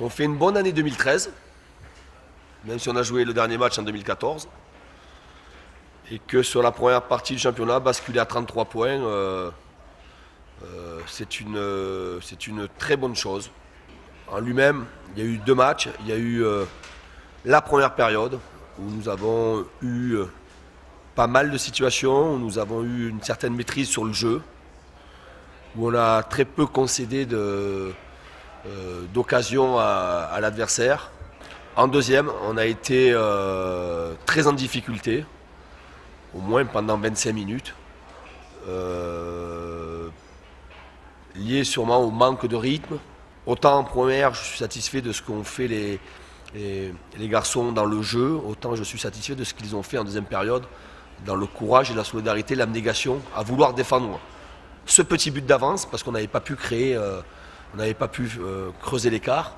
qu'on fait une bonne année 2013, même si on a joué le dernier match en 2014, et que sur la première partie du championnat, basculer à 33 points, c'est une très bonne chose. En lui-même, il y a eu 2 matchs. Il y a eu la première période, où nous avons eu pas mal de situations, où nous avons eu une certaine maîtrise sur le jeu, où on a très peu concédé d'occasion à l'adversaire. En deuxième, on a été très en difficulté, au moins pendant 25 minutes, lié sûrement au manque de rythme. Autant en première, je suis satisfait de ce qu'ont fait les garçons dans le jeu, autant je suis satisfait de ce qu'ils ont fait en deuxième période, dans le courage et la solidarité, l'abnégation, à vouloir défendre ce petit but d'avance, parce qu'on n'avait pas pu créer, on n'avait pas pu creuser l'écart.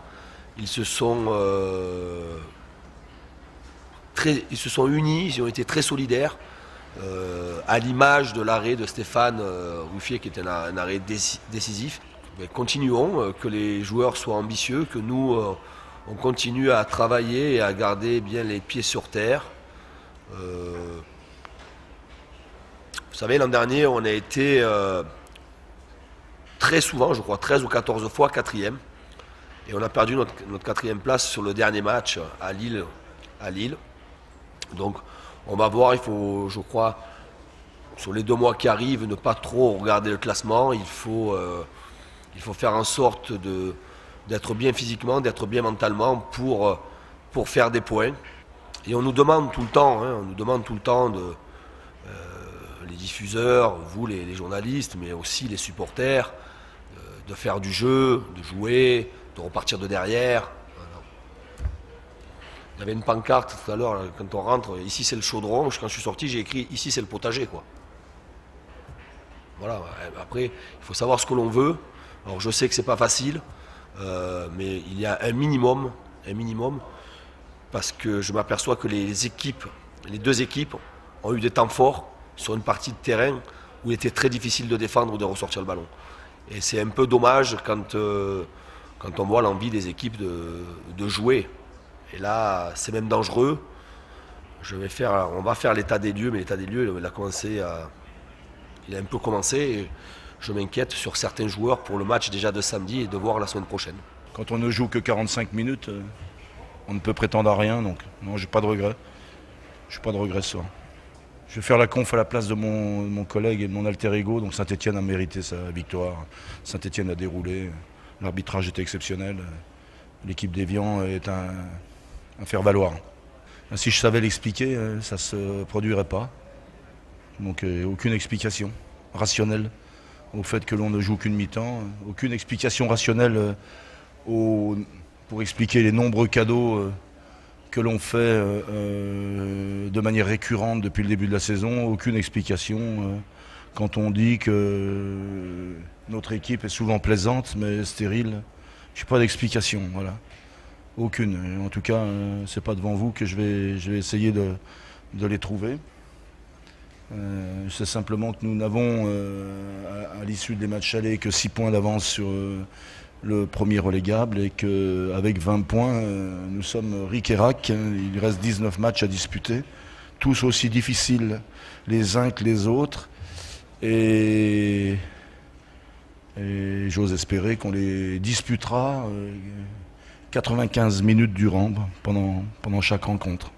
Ils se sont unis, ils ont été très solidaires, à l'image de l'arrêt de Stéphane Ruffier, qui était un arrêt décisif. Mais continuons, que les joueurs soient ambitieux, que nous, on continue à travailler et à garder bien les pieds sur terre. Vous savez, l'an dernier, on a été très souvent, je crois 13 ou 14 fois 4e. Et on a perdu notre 4e place sur le dernier match à Lille. Donc on va voir, il faut, je crois, sur les 2 mois qui arrivent, ne pas trop regarder le classement. Il faut faire en sorte d'être bien physiquement, d'être bien mentalement pour faire des points. Et on nous demande tout le temps, les diffuseurs, vous les journalistes, mais aussi les supporters, de faire du jeu, de jouer, de repartir de derrière. Il y avait une pancarte tout à l'heure, quand on rentre, ici c'est le chaudron. Quand je suis sorti, j'ai écrit ici c'est le potager, quoi. Voilà. Après, il faut savoir ce que l'on veut. Alors je sais que c'est pas facile, mais il y a un minimum, parce que je m'aperçois que les 2 équipes, ont eu des temps forts sur une partie de terrain où il était très difficile de défendre ou de ressortir le ballon. Et c'est un peu dommage quand on voit l'envie des équipes de jouer. Et là, c'est même dangereux. On va faire l'état des lieux, mais l'état des lieux, il a un peu commencé. Et je m'inquiète sur certains joueurs pour le match déjà de samedi et de voir la semaine prochaine. Quand on ne joue que 45 minutes, on ne peut prétendre à rien. Donc non, j'ai pas de regret. Je n'ai pas de regret ce soir. Je vais faire la conf à la place de mon collègue et de mon alter ego. Donc Saint-Etienne a mérité sa victoire. Saint-Etienne a déroulé. L'arbitrage était exceptionnel. L'équipe d'Évian est un faire-valoir. Si je savais l'expliquer, ça ne se produirait pas. Donc aucune explication rationnelle au fait que l'on ne joue qu'une mi-temps. Aucune explication rationnelle pour expliquer les nombreux cadeaux que l'on fait de manière récurrente depuis le début de la saison. Aucune explication quand on dit que notre équipe est souvent plaisante mais stérile. Je n'ai pas d'explication, voilà. Aucune. En tout cas, c'est pas devant vous que je vais essayer de les trouver. C'est simplement que nous n'avons, à l'issue des matchs allés, que 6 points d'avance sur le premier relégable et qu'avec 20 points, nous sommes ric et rac. Il reste 19 matchs à disputer, tous aussi difficiles les uns que les autres. Et j'ose espérer qu'on les disputera 95 minutes durant pendant chaque rencontre.